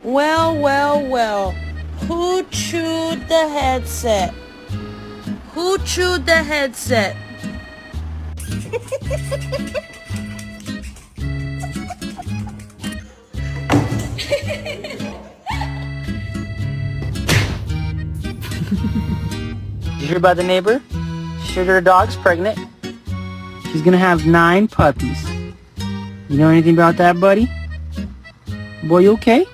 Well, well, well. Who chewed the headset? Who chewed the headset? Did you hear about the neighbor? She heard her dog's pregnant. She's gonna have 9 puppies. You know anything about that, buddy? Boy, you okay?